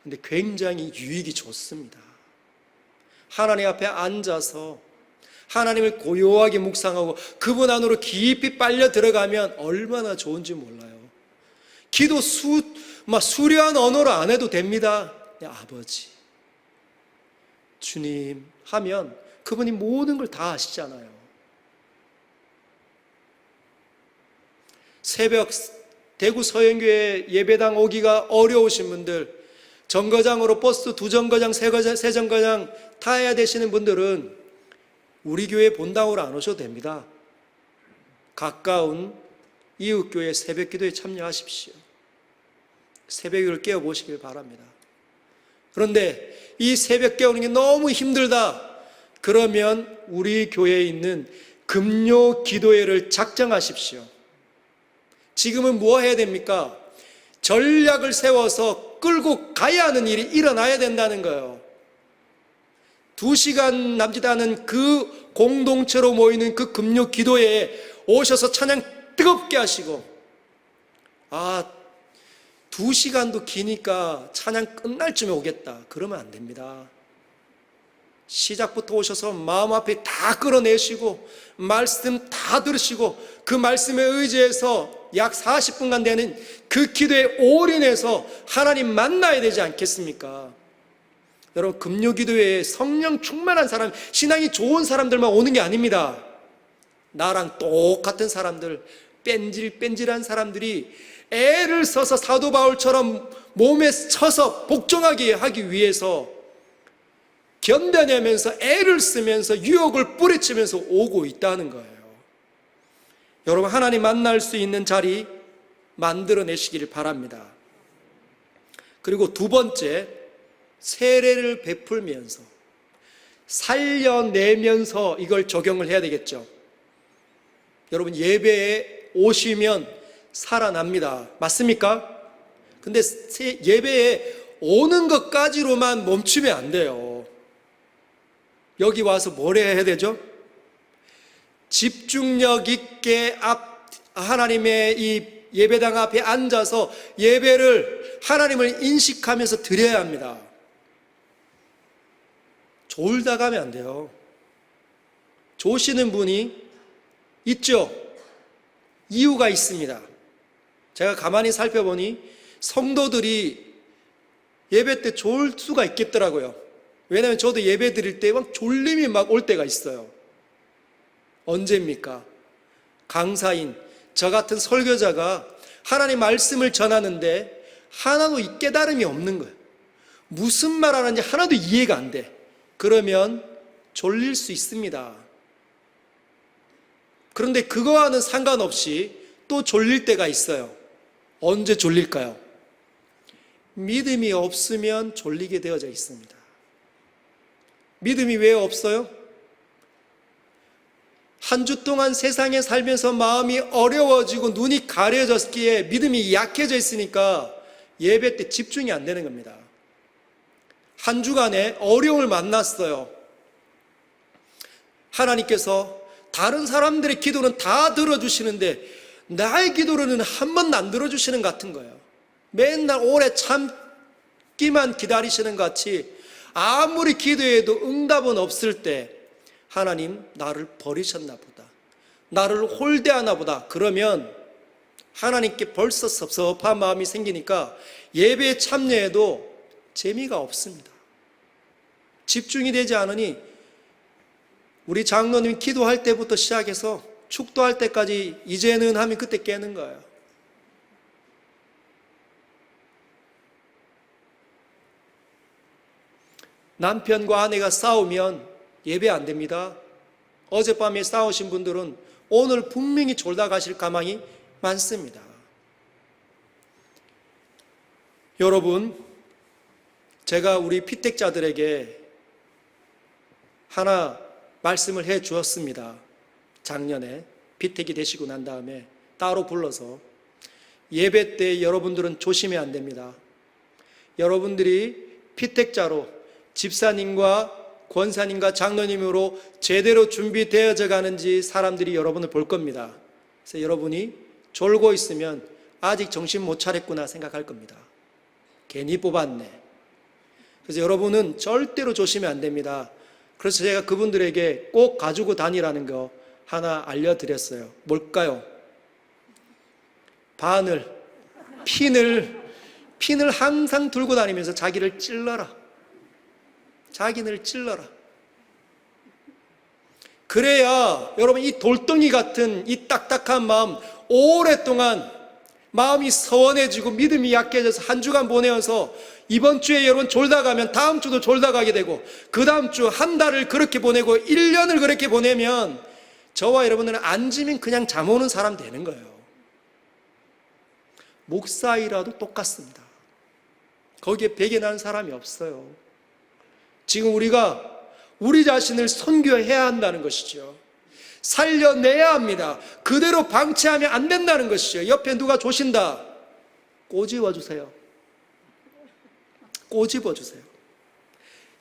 근데 굉장히 유익이 좋습니다. 하나님 앞에 앉아서 하나님을 고요하게 묵상하고 그분 안으로 깊이 빨려 들어가면 얼마나 좋은지 몰라요. 기도 수려한 언어로 안 해도 됩니다. 아버지, 주님 하면 그분이 모든 걸 다 아시잖아요. 새벽 대구 서영교회 예배당 오기가 어려우신 분들, 정거장으로 버스 2정거장, 3정거장 타야 되시는 분들은 우리 교회 본당으로 안 오셔도 됩니다. 가까운 이웃교회 새벽기도에 참여하십시오. 새벽을 깨워보시길 바랍니다. 그런데 이 새벽 깨우는 게 너무 힘들다. 그러면 우리 교회에 있는 금요 기도회를 작정하십시오. 지금은 뭐 해야 됩니까? 전략을 세워서 끌고 가야 하는 일이 일어나야 된다는 거예요. 2시간 남짓 않은 그 공동체로 모이는 그 금요 기도회에 오셔서 찬양 뜨겁게 하시고, 2시간도 기니까 찬양 끝날 쯤에 오겠다. 그러면 안 됩니다. 시작부터 오셔서 마음 앞에 다 끌어내시고 말씀 다 들으시고 그 말씀에 의지해서 약 40분간 되는 그 기도에 올인해서 하나님 만나야 되지 않겠습니까? 여러분, 금요기도회에 성령 충만한 사람, 신앙이 좋은 사람들만 오는 게 아닙니다. 나랑 똑같은 사람들, 뺀질뺀질한 사람들이 애를 써서 사도 바울처럼 몸에 쳐서 복종하게 하기 위해서 견뎌내면서 애를 쓰면서 유혹을 뿌리치면서 오고 있다는 거예요. 여러분, 하나님 만날 수 있는 자리 만들어내시기를 바랍니다. 그리고 두 번째, 세례를 베풀면서 살려내면서 이걸 적용을 해야 되겠죠. 여러분, 예배에 오시면 살아납니다. 맞습니까? 근데 예배에 오는 것까지로만 멈추면 안 돼요. 여기 와서 뭘 해야 되죠? 집중력 있게 하나님의 이 예배당 앞에 앉아서 예배를 하나님을 인식하면서 드려야 합니다. 졸다 가면 안 돼요. 조시는 분이 있죠? 이유가 있습니다. 제가 가만히 살펴보니 성도들이 예배 때 졸 수가 있겠더라고요. 왜냐하면 저도 예배 드릴 때 막 졸림이 막 올 때가 있어요. 언제입니까? 강사인 저 같은 설교자가 하나님 말씀을 전하는데 하나도 이 깨달음이 없는 거예요. 무슨 말 하는지 하나도 이해가 안 돼. 그러면 졸릴 수 있습니다. 그런데 그거와는 상관없이 또 졸릴 때가 있어요. 언제 졸릴까요? 믿음이 없으면 졸리게 되어져 있습니다. 믿음이 왜 없어요? 한 주 동안 세상에 살면서 마음이 어려워지고 눈이 가려졌기에 믿음이 약해져 있으니까 예배 때 집중이 안 되는 겁니다. 한 주간에 어려움을 만났어요. 하나님께서 다른 사람들의 기도는 다 들어주시는데 나의 기도로는 한 번도 안 들어주시는 것 같은 거예요. 맨날 오래 참기만 기다리시는 것 같이 아무리 기도해도 응답은 없을 때 하나님 나를 버리셨나 보다, 나를 홀대하나 보다, 그러면 하나님께 벌써 섭섭한 마음이 생기니까 예배에 참여해도 재미가 없습니다. 집중이 되지 않으니 우리 장로님이 기도할 때부터 시작해서 축도할 때까지 이제는 하면 그때 깨는 거예요. 남편과 아내가 싸우면 예배 안 됩니다. 어젯밤에 싸우신 분들은 오늘 분명히 졸다 가실 가망이 많습니다. 여러분, 제가 우리 피택자들에게 하나 말씀을 해 주었습니다. 작년에 피택이 되시고 난 다음에 따로 불러서 예배 때 여러분들은 조심해야 안 됩니다. 여러분들이 피택자로 집사님과 권사님과 장로님으로 제대로 준비되어져 가는지 사람들이 여러분을 볼 겁니다. 그래서 여러분이 졸고 있으면 아직 정신 못 차렸구나 생각할 겁니다. 괜히 뽑았네. 그래서 여러분은 절대로 조심하면 안 됩니다. 그래서 제가 그분들에게 꼭 가지고 다니라는 거 하나 알려드렸어요. 뭘까요? 바늘, 핀을 항상 들고 다니면서 자기를 찔러라. 자기를 찔러라. 그래야 여러분 이 돌덩이 같은 이 딱딱한 마음, 오랫동안 마음이 서원해지고 믿음이 약해져서 한 주간 보내어서 이번 주에 여러분 졸다 가면 다음 주도 졸다 가게 되고 그 다음 주 한 달을 그렇게 보내고 1년을 그렇게 보내면 저와 여러분들은 앉으면 그냥 잠 오는 사람 되는 거예요. 목사이라도 똑같습니다. 거기에 배겨나는 사람이 없어요. 지금 우리가 우리 자신을 선교해야 한다는 것이죠. 살려내야 합니다. 그대로 방치하면 안 된다는 것이죠. 옆에 누가 조신다, 꼬집어 주세요. 꼬집어 주세요.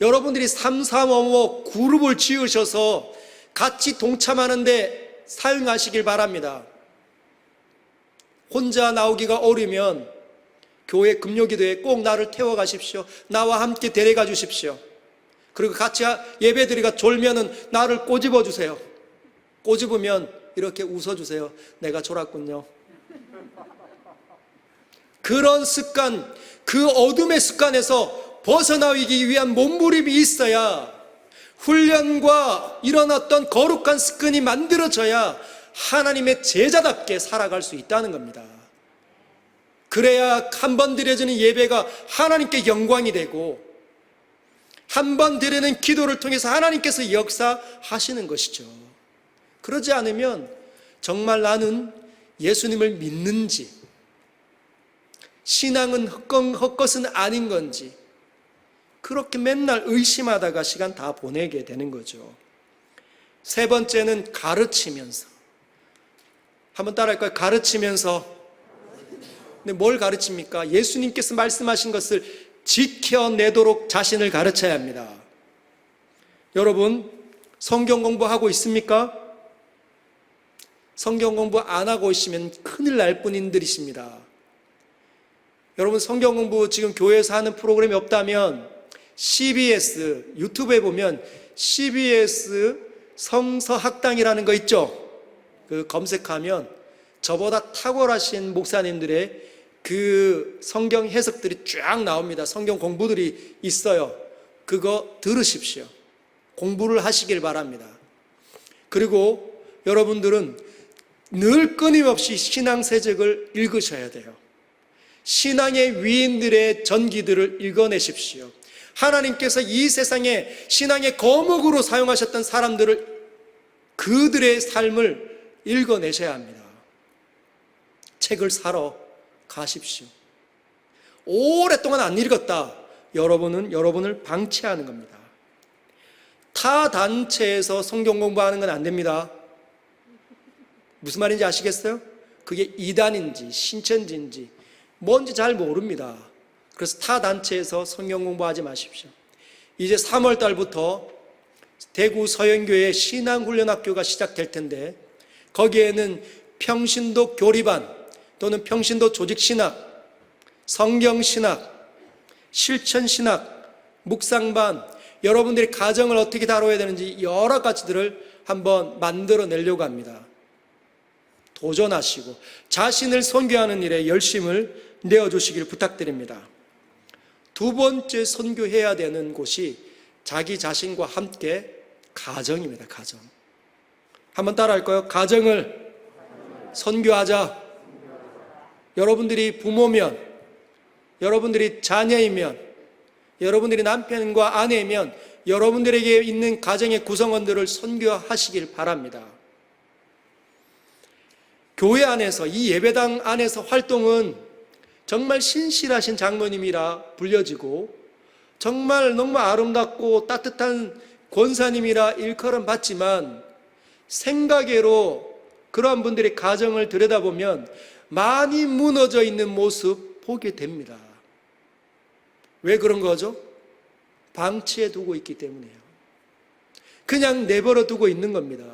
여러분들이 3355 그룹을 지으셔서 같이 동참하는데 사용하시길 바랍니다. 혼자 나오기가 어려우면 교회 금요기도에 꼭 나를 태워 가십시오. 나와 함께 데려가 주십시오. 그리고 같이 예배드리가 졸면은 나를 꼬집어 주세요. 꼬집으면 이렇게 웃어주세요. 내가 졸았군요. 그런 습관, 그 어둠의 습관에서 벗어나기 위한 몸부림이 있어야 훈련과 이런 어떤 거룩한 습관이 만들어져야 하나님의 제자답게 살아갈 수 있다는 겁니다. 그래야 한 번 드려지는 예배가 하나님께 영광이 되고 한 번 드리는 기도를 통해서 하나님께서 역사하시는 것이죠. 그러지 않으면 정말 나는 예수님을 믿는지, 신앙은 헛것은 아닌 건지 그렇게 맨날 의심하다가 시간 다 보내게 되는 거죠. 세 번째는 가르치면서. 한번 따라할까요? 가르치면서. 근데 뭘 가르칩니까? 예수님께서 말씀하신 것을 지켜내도록 자신을 가르쳐야 합니다. 여러분, 성경 공부하고 있습니까? 성경 공부 안 하고 있으면 큰일 날 뿐인들이십니다. 여러분, 성경 공부 지금 교회에서 하는 프로그램이 없다면 CBS, 유튜브에 보면 CBS 성서학당이라는 거 있죠? 그 검색하면 저보다 탁월하신 목사님들의 그 성경 해석들이 쫙 나옵니다. 성경 공부들이 있어요. 그거 들으십시오. 공부를 하시길 바랍니다. 그리고 여러분들은 늘 끊임없이 신앙세적을 읽으셔야 돼요. 신앙의 위인들의 전기들을 읽어내십시오. 하나님께서 이 세상에 신앙의 거목으로 사용하셨던 사람들을, 그들의 삶을 읽어내셔야 합니다. 책을 사러 가십시오. 오랫동안 안 읽었다. 여러분은 여러분을 방치하는 겁니다. 타 단체에서 성경 공부하는 건 안 됩니다. 무슨 말인지 아시겠어요? 그게 이단인지 신천지인지 뭔지 잘 모릅니다. 그래서 타 단체에서 성경 공부하지 마십시오. 이제 3월 달부터 대구 서영교회 신앙훈련학교가 시작될 텐데 거기에는 평신도 교리반 또는 평신도 조직신학, 성경신학, 실천신학, 묵상반, 여러분들이 가정을 어떻게 다뤄야 되는지 여러 가지들을 한번 만들어내려고 합니다. 도전하시고 자신을 선교하는 일에 열심을 내어주시길 부탁드립니다. 두 번째 선교해야 되는 곳이 자기 자신과 함께 가정입니다. 가정. 한번 따라할까요? 가정을 선교하자. 여러분들이 부모면, 여러분들이 자녀이면, 여러분들이 남편과 아내이면 여러분들에게 있는 가정의 구성원들을 선교하시길 바랍니다. 교회 안에서, 이 예배당 안에서 활동은 정말 신실하신 장로님이라 불려지고 정말 너무 아름답고 따뜻한 권사님이라 일컬음 받지만 생각외로 그러한 분들의 가정을 들여다보면 많이 무너져 있는 모습 보게 됩니다. 왜 그런 거죠? 방치해 두고 있기 때문이에요. 그냥 내버려 두고 있는 겁니다.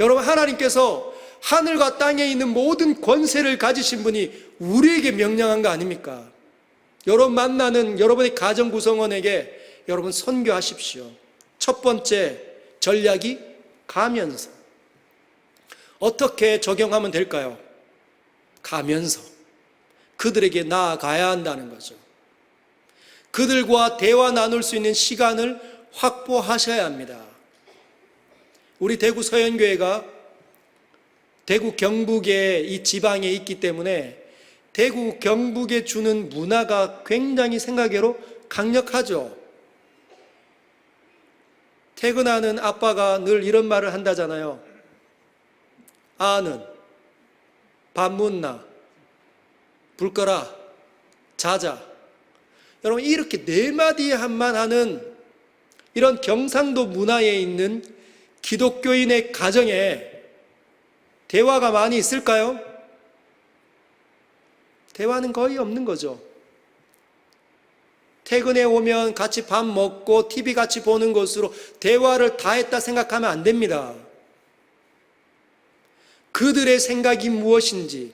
여러분, 하나님께서 하늘과 땅에 있는 모든 권세를 가지신 분이 우리에게 명령한 거 아닙니까? 여러분 만나는 여러분의 가정 구성원에게 여러분 선교하십시오. 첫 번째 전략이 가면서. 어떻게 적용하면 될까요? 가면서 그들에게 나아가야 한다는 거죠. 그들과 대화 나눌 수 있는 시간을 확보하셔야 합니다. 우리 대구 서현교회가 대구 경북의 이 지방에 있기 때문에 대구 경북에 주는 문화가 굉장히 생각외로 강력하죠. 퇴근하는 아빠가 늘 이런 말을 한다잖아요. 아는, 밥 묻나, 불 꺼라, 자자. 여러분, 이렇게 네 마디만 하는 이런 경상도 문화에 있는 기독교인의 가정에 대화가 많이 있을까요? 대화는 거의 없는 거죠. 퇴근해 오면 같이 밥 먹고 TV 같이 보는 것으로 대화를 다 했다 생각하면 안 됩니다. 그들의 생각이 무엇인지,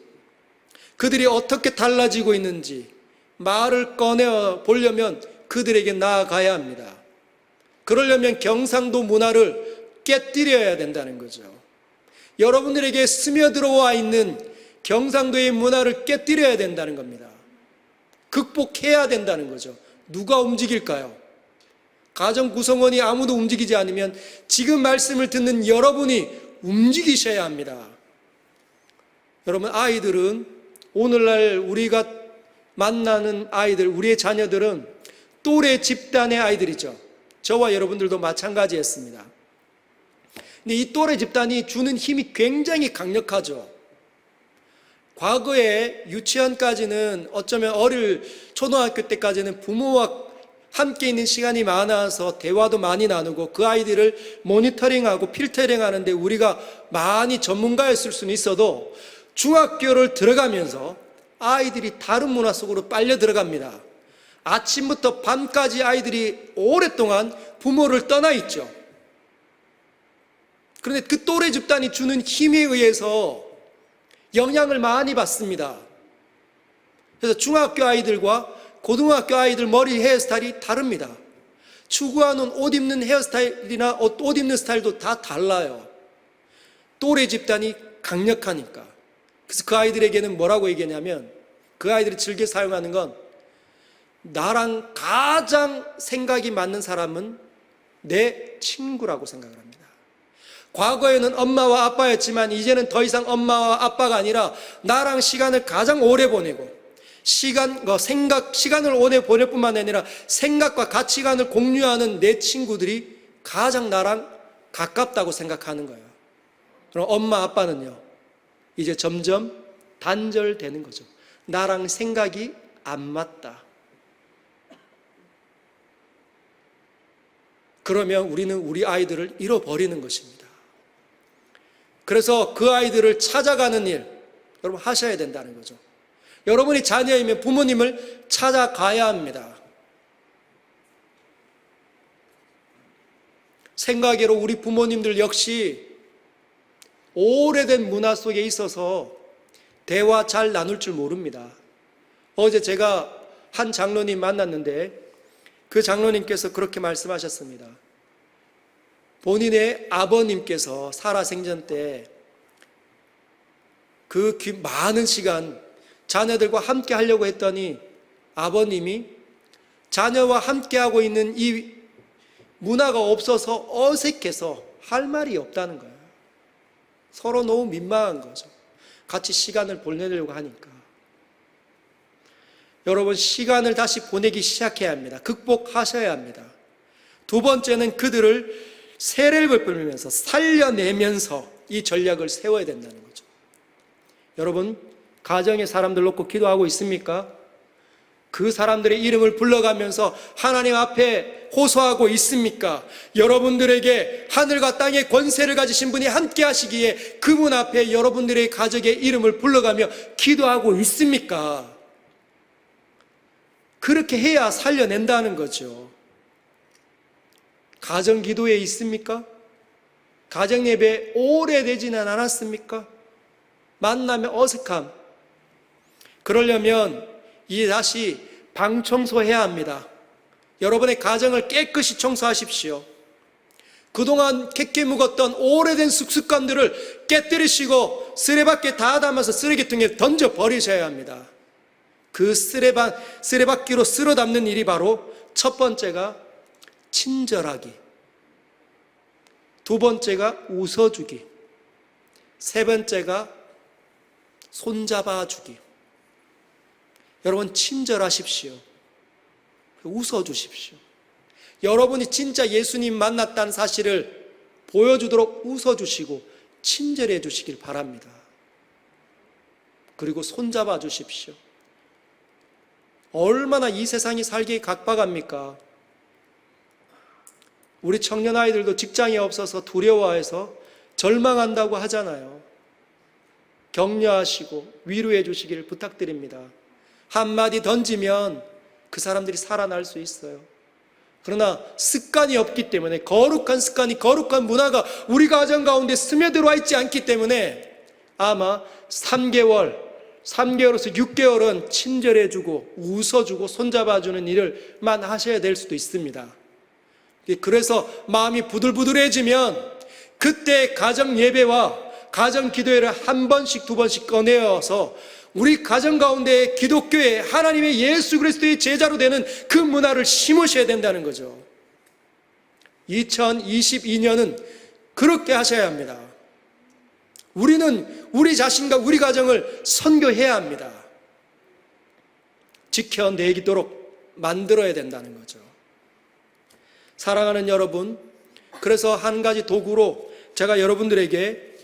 그들이 어떻게 달라지고 있는지 말을 꺼내 보려면 그들에게 나아가야 합니다. 그러려면 경상도 문화를 깨뜨려야 된다는 거죠. 여러분들에게 스며들어와 있는 경상도의 문화를 깨뜨려야 된다는 겁니다. 극복해야 된다는 거죠. 누가 움직일까요? 가정 구성원이 아무도 움직이지 않으면 지금 말씀을 듣는 여러분이 움직이셔야 합니다. 여러분, 아이들은 오늘날 우리가 만나는 아이들, 우리의 자녀들은 또래 집단의 아이들이죠. 저와 여러분들도 마찬가지였습니다. 근데 이 또래 집단이 주는 힘이 굉장히 강력하죠. 과거에 유치원까지는 어쩌면 어릴 초등학교 때까지는 부모와 함께 있는 시간이 많아서 대화도 많이 나누고 그 아이들을 모니터링하고 필터링하는데 우리가 많이 전문가였을 수는 있어도 중학교를 들어가면서 아이들이 다른 문화 속으로 빨려 들어갑니다. 아침부터 밤까지 아이들이 오랫동안 부모를 떠나 있죠. 그런데 그 또래 집단이 주는 힘에 의해서 영향을 많이 받습니다. 그래서 중학교 아이들과 고등학교 아이들 머리 헤어스타일이 다릅니다. 추구하는 옷 입는 헤어스타일이나 옷 입는 스타일도 다 달라요. 또래 집단이 강력하니까. 그래서 그 아이들에게는 뭐라고 얘기하냐면, 그 아이들이 즐겨 사용하는 건 나랑 가장 생각이 맞는 사람은 내 친구라고 생각을 합니다. 과거에는 엄마와 아빠였지만 이제는 더 이상 엄마와 아빠가 아니라 나랑 시간을 가장 오래 보내고 시간을 오래 보낼 뿐만 아니라 생각과 가치관을 공유하는 내 친구들이 가장 나랑 가깝다고 생각하는 거예요. 그럼 엄마 아빠는요, 이제 점점 단절되는 거죠. 나랑 생각이 안 맞다. 그러면 우리는 우리 아이들을 잃어버리는 것입니다. 그래서 그 아이들을 찾아가는 일, 여러분 하셔야 된다는 거죠. 여러분이 자녀이면 부모님을 찾아가야 합니다. 생각외로 우리 부모님들 역시 오래된 문화 속에 있어서 대화 잘 나눌 줄 모릅니다. 어제 제가 한 장로님 만났는데 그 장로님께서 그렇게 말씀하셨습니다. 본인의 아버님께서 살아생전 때 그 많은 시간 자녀들과 함께 하려고 했더니 아버님이 자녀와 함께하고 있는 이 문화가 없어서 어색해서 할 말이 없다는 거예요. 서로 너무 민망한 거죠. 같이 시간을 보내려고 하니까. 여러분, 시간을 다시 보내기 시작해야 합니다. 극복하셔야 합니다. 두 번째는 그들을 세례를 뿌리면서 살려내면서 이 전략을 세워야 된다는 거죠. 여러분, 가정의 사람들 놓고 기도하고 있습니까? 그 사람들의 이름을 불러가면서 하나님 앞에 호소하고 있습니까? 여러분들에게 하늘과 땅의 권세를 가지신 분이 함께 하시기에 그분 앞에 여러분들의 가족의 이름을 불러가며 기도하고 있습니까? 그렇게 해야 살려낸다는 거죠. 가정 기도에 있습니까? 가정 예배 오래되지는 않았습니까? 만나면 어색함. 그러려면 이 다시 방 청소해야 합니다. 여러분의 가정을 깨끗이 청소하십시오. 그동안 캐캐 묵었던 오래된 습관들을 깨뜨리시고 쓰레받기에 다 담아서 쓰레기통에 던져 버리셔야 합니다. 그 쓰레받기로 쓸어 담는 일이 바로 첫 번째가 친절하기, 두 번째가 웃어주기, 세 번째가 손잡아주기. 여러분, 친절하십시오. 웃어주십시오. 여러분이 진짜 예수님 만났다는 사실을 보여주도록 웃어주시고 친절해 주시길 바랍니다. 그리고 손잡아 주십시오. 얼마나 이 세상이 살기 각박합니까? 우리 청년 아이들도 직장이 없어서 두려워해서 절망한다고 하잖아요. 격려하시고 위로해 주시기를 부탁드립니다. 한마디 던지면 그 사람들이 살아날 수 있어요. 그러나 습관이 없기 때문에, 거룩한 습관이, 거룩한 문화가 우리 가정 가운데 스며들어와 있지 않기 때문에 아마 3개월에서 6개월은 친절해주고 웃어주고 손잡아주는 일을만 하셔야 될 수도 있습니다. 그래서 마음이 부들부들해지면 그때 가정 예배와 가정 기도회를 한 번씩 두 번씩 꺼내어서 우리 가정 가운데 기독교의 하나님의 예수 그리스도의 제자로 되는 그 문화를 심으셔야 된다는 거죠. 2022년은 그렇게 하셔야 합니다. 우리는 우리 자신과 우리 가정을 선교해야 합니다. 지켜내도록 만들어야 된다는 거죠. 사랑하는 여러분, 그래서 한 가지 도구로 제가 여러분들에게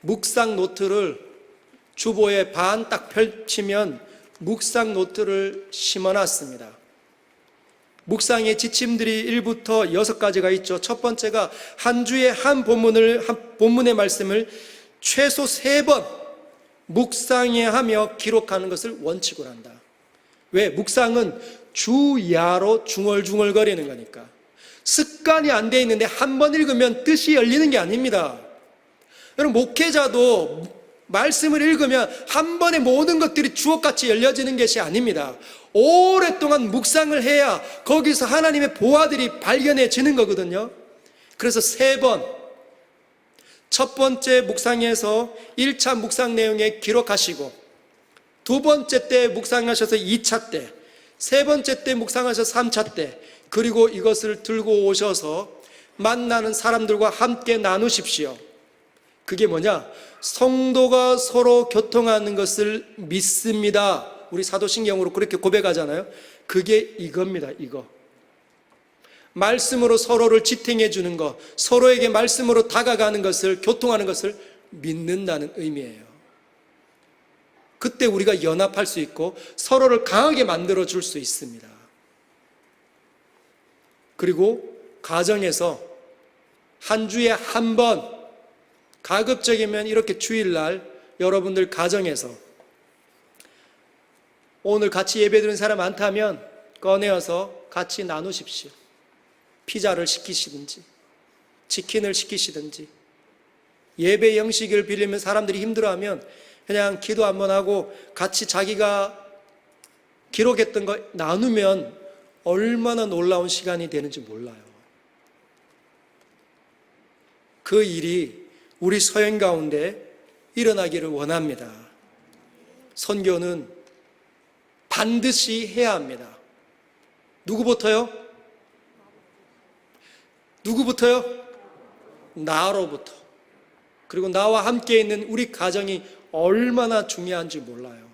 묵상 노트를 주보에 반 딱 펼치면 묵상 노트를 심어놨습니다. 묵상의 지침들이 1부터 6가지가 있죠. 첫 번째가 한 주에 한 본문의 말씀을 최소 3번 묵상해야 하며 기록하는 것을 원칙으로 한다. 왜? 묵상은 주야로 중얼중얼거리는 거니까. 습관이 안 돼 있는데 한 번 읽으면 뜻이 열리는 게 아닙니다. 여러분, 목회자도 말씀을 읽으면 한 번에 모든 것들이 주옥같이 열려지는 것이 아닙니다. 오랫동안 묵상을 해야 거기서 하나님의 보화들이 발견해지는 거거든요. 그래서 3번, 첫 번째 묵상에서 1차 묵상 내용에 기록하시고, 두 번째 때 묵상하셔서 2차 때, 세 번째 때 묵상하셔서 3차 때, 그리고 이것을 들고 오셔서 만나는 사람들과 함께 나누십시오. 그게 뭐냐? 성도가 서로 교통하는 것을 믿습니다. 우리 사도신경으로 그렇게 고백하잖아요. 그게 이겁니다. 이거. 말씀으로 서로를 지탱해 주는 것, 서로에게 말씀으로 다가가는 것을, 교통하는 것을 믿는다는 의미예요. 그때 우리가 연합할 수 있고 서로를 강하게 만들어 줄 수 있습니다. 그리고 가정에서 한 주에 한 번, 가급적이면 이렇게 주일날 여러분들 가정에서, 오늘 같이 예배드리는 사람 많다면 꺼내어서 같이 나누십시오. 피자를 시키시든지 치킨을 시키시든지 예배 형식을 빌리면 사람들이 힘들어하면 그냥 기도 한번 하고 같이 자기가 기록했던 거 나누면 얼마나 놀라운 시간이 되는지 몰라요. 그 일이 우리 서행 가운데 일어나기를 원합니다. 선교는 반드시 해야 합니다. 누구부터요? 누구부터요? 나로부터. 그리고 나와 함께 있는 우리 가정이 얼마나 중요한지 몰라요.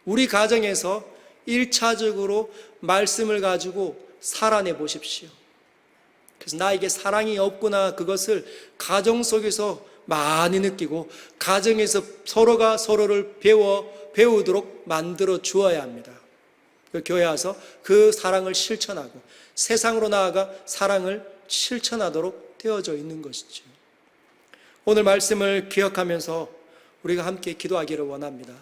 우리 가정에서 1차적으로 말씀을 가지고 살아내 보십시오. 그래서 나에게 사랑이 없구나, 그것을 가정 속에서 많이 느끼고 가정에서 서로가 서로를 배우도록 만들어 주어야 합니다. 그 교회 와서 그 사랑을 실천하고 세상으로 나아가 사랑을 실천하도록 되어져 있는 것이죠. 오늘 말씀을 기억하면서 우리가 함께 기도하기를 원합니다.